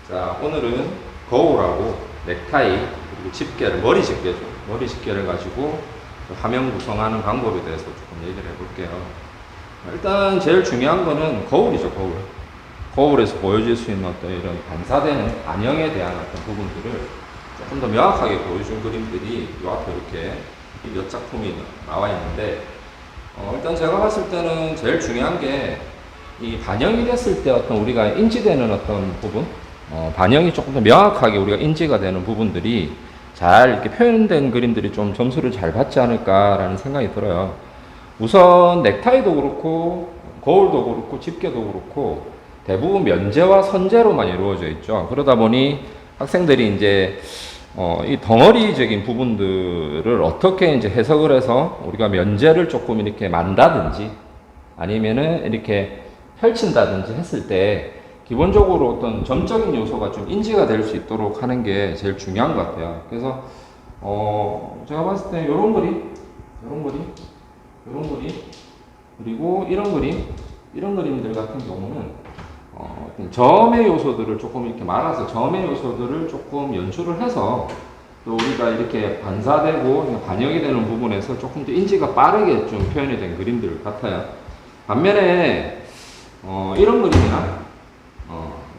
자, 오늘은 거울하고 넥타이 그리고 집게를 머리 집게죠. 머리 집게를 가지고 화면 구성하는 방법에 대해서 조금 얘기를 해볼게요. 일단 제일 중요한 거는 거울이죠. 거울에서 보여질 수 있는 어떤 이런 반사되는 반영에 대한 어떤 부분들을 조금 더 명확하게 보여준 그림들이 이 앞에 이렇게 몇 작품이 나와 있는데, 일단 제가 봤을 때는 제일 중요한 게 이 반영이 됐을 때 어떤 우리가 인지되는 어떤 부분, 반영이 조금 더 명확하게 우리가 인지가 되는 부분들이 잘 이렇게 표현된 그림들이 좀 점수를 잘 받지 않을까라는 생각이 들어요. 우선 넥타이도 그렇고 거울도 그렇고 집게도 그렇고 대부분 면제와 선제로만 이루어져 있죠. 그러다 보니 학생들이 이제 이 덩어리적인 부분들을 어떻게 이제 해석을 해서 우리가 면제를 조금 이렇게 만다든지 아니면은 이렇게 펼친다든지 했을 때 기본적으로 어떤 점적인 요소가 좀 인지가 될 수 있도록 하는 게 제일 중요한 것 같아요. 그래서 제가 봤을 때 이런 그림, 그리고 이런 그림들 같은 경우는 점의 요소들을 조금 이렇게 말아서 점의 요소들을 조금 연출을 해서 또 우리가 이렇게 반사되고 반영이 되는 부분에서 조금 더 인지가 빠르게 좀 표현이 된 그림들 같아요. 반면에 이런 그림이나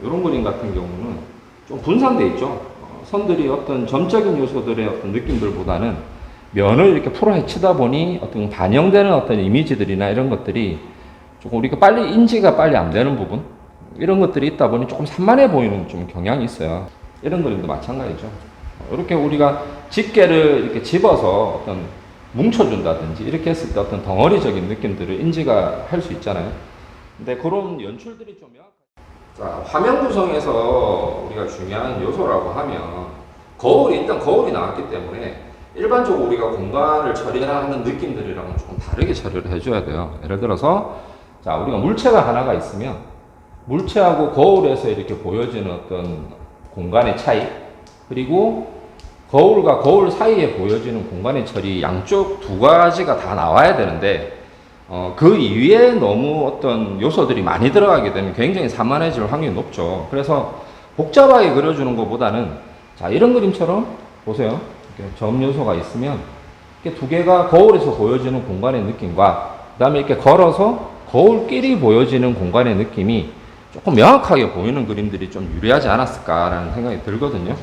이런 그림 같은 경우는 좀 분산돼 있죠. 선들이 어떤 점적인 요소들의 어떤 느낌들보다는 면을 이렇게 풀어헤치다 보니 어떤 반영되는 어떤 이미지들이나 이런 것들이 조금 우리가 인지가 빨리 안 되는 부분, 이런 것들이 있다 보니 조금 산만해 보이는 좀 경향이 있어요. 이런 그림도 마찬가지죠. 이렇게 우리가 집게를 이렇게 집어서 어떤 뭉쳐준다든지 이렇게 했을 때 어떤 덩어리적인 느낌들을 인지가 할 수 있잖아요. 근데 그런 연출들이 좀 명확하게. 자, 화면 구성에서 우리가 중요한 요소라고 하면 일단 거울이 나왔기 때문에 일반적으로 우리가 공간을 처리하는 느낌들이랑은 조금 다르게 처리를 해줘야 돼요. 예를 들어서 자, 우리가 물체가 하나가 있으면 물체하고 거울에서 이렇게 보여지는 어떤 공간의 차이, 그리고 거울과 거울 사이에 보여지는 공간의 처리, 양쪽 두 가지가 다 나와야 되는데 그 이외에 너무 어떤 요소들이 많이 들어가게 되면 굉장히 산만해질 확률이 높죠. 그래서 복잡하게 그려주는 것보다는 자, 이런 그림처럼 보세요. 이렇게 점 요소가 있으면 이렇게 두 개가 거울에서 보여지는 공간의 느낌과 그 다음에 이렇게 걸어서 거울끼리 보여지는 공간의 느낌이 조금 명확하게 보이는 그림들이 좀 유리하지 않았을까라는 생각이 들거든요.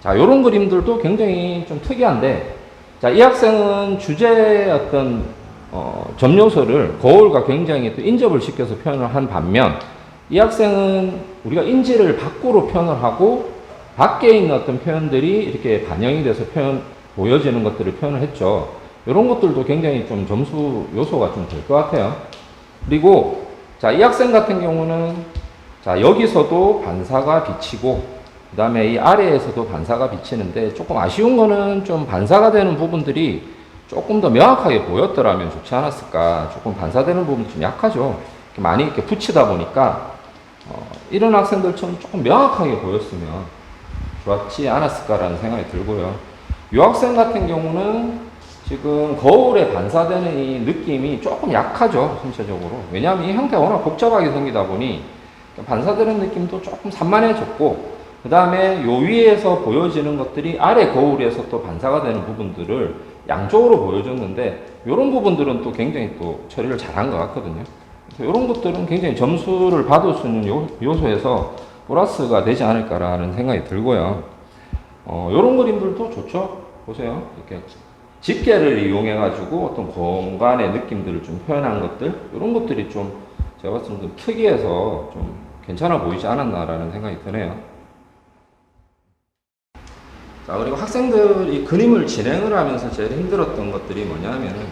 자, 요런 그림들도 굉장히 좀 특이한데, 자, 이 학생은 주제의 어떤 점 요소를 거울과 굉장히 또 인접을 시켜서 표현을 한 반면, 이 학생은 우리가 인지를 밖으로 표현을 하고 밖에 있는 어떤 표현들이 이렇게 반영이 돼서 보여지는 것들을 표현을 했죠. 이런 것들도 굉장히 좀 점수 요소가 좀 될 것 같아요. 그리고 자, 이 학생 같은 경우는 자, 여기서도 반사가 비치고 그 다음에 이 아래에서도 반사가 비치는데, 조금 아쉬운 거는 좀 반사가 되는 부분들이 조금 더 명확하게 보였더라면 좋지 않았을까. 조금 반사되는 부분이 좀 약하죠. 이렇게 많이 이렇게 붙이다 보니까 이런 학생들처럼 조금 명확하게 보였으면 좋았지 않았을까라는 생각이 들고요. 이 학생 같은 경우는 지금 거울에 반사되는 이 느낌이 조금 약하죠, 전체적으로. 왜냐하면 이 형태가 워낙 복잡하게 생기다 보니 반사되는 느낌도 조금 산만해졌고, 그 다음에 요 위에서 보여지는 것들이 아래 거울에서 또 반사가 되는 부분들을 양쪽으로 보여줬는데, 이런 부분들은 또 굉장히 또 처리를 잘한 것 같거든요. 그래서 이런 것들은 굉장히 점수를 받을 수 있는 요소에서 플러스가 되지 않을까라는 생각이 들고요. 이런 그림들도 좋죠. 보세요. 이렇게 집게를 이용해가지고 어떤 공간의 느낌들을 좀 표현한 것들, 이런 것들이 좀 제가 봤을 때 좀 특이해서 좀 괜찮아 보이지 않았나라는 생각이 드네요. 자, 그리고 학생들이 그림을 진행을 하면서 제일 힘들었던 것들이 뭐냐면은,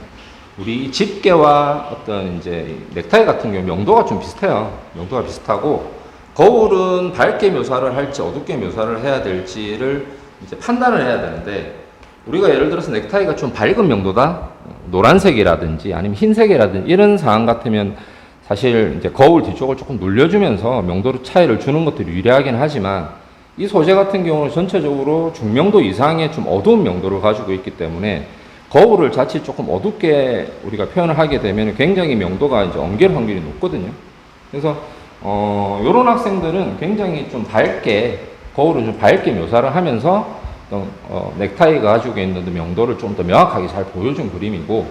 우리 집게와 어떤 이제 넥타이 같은 경우 명도가 좀 비슷해요. 명도가 비슷하고, 거울은 밝게 묘사를 할지 어둡게 묘사를 해야 될지를 이제 판단을 해야 되는데, 우리가 예를 들어서 넥타이가 좀 밝은 명도다, 노란색이라든지 아니면 흰색이라든지 이런 상황 같으면 사실 이제 거울 뒤쪽을 조금 눌려주면서 명도 차이를 주는 것들이 유리하긴 하지만, 이 소재 같은 경우는 전체적으로 중명도 이상의 좀 어두운 명도를 가지고 있기 때문에 거울을 자칫 조금 어둡게 우리가 표현을 하게 되면 굉장히 명도가 이제 엉길 확률이 높거든요. 그래서 요런 학생들은 굉장히 좀 밝게, 거울을 좀 밝게 묘사를 하면서 넥타이가 가지고 있는 명도를 좀 더 명확하게 잘 보여준 그림이고,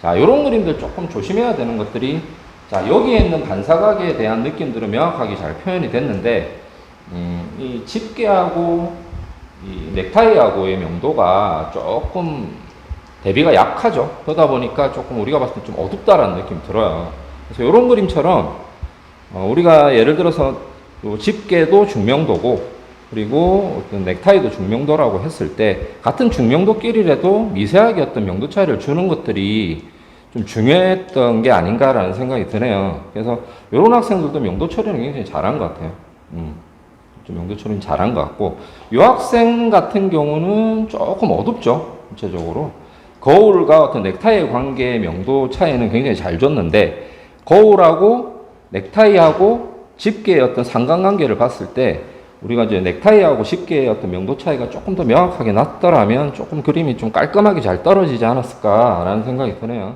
자, 요런 그림들 조금 조심해야 되는 것들이, 자, 여기에 있는 반사각에 대한 느낌들은 명확하게 잘 표현이 됐는데, 이 집게하고 이 넥타이하고의 명도가 조금 대비가 약하죠. 그러다 보니까 조금 우리가 봤을 때 좀 어둡다라는 느낌이 들어요. 그래서 이런 그림처럼 우리가 예를 들어서 집게도 중명도고 그리고 어떤 넥타이도 중명도라고 했을 때 같은 중명도끼리라도 미세하게 어떤 명도 차이를 주는 것들이 좀 중요했던 게 아닌가라는 생각이 드네요. 그래서 이런 학생들도 명도 처리는 굉장히 잘한 것 같아요. 좀 명도 처리는 잘한 것 같고, 이 학생 같은 경우는 조금 어둡죠. 전체적으로. 거울과 어떤 넥타이의 관계의 명도 차이는 굉장히 잘 줬는데, 거울하고 넥타이하고 집게의 어떤 상관관계를 봤을 때 우리가 이제 넥타이하고 집게의 어떤 명도 차이가 조금 더 명확하게 났더라면 조금 그림이 좀 깔끔하게 잘 떨어지지 않았을까라는 생각이 드네요.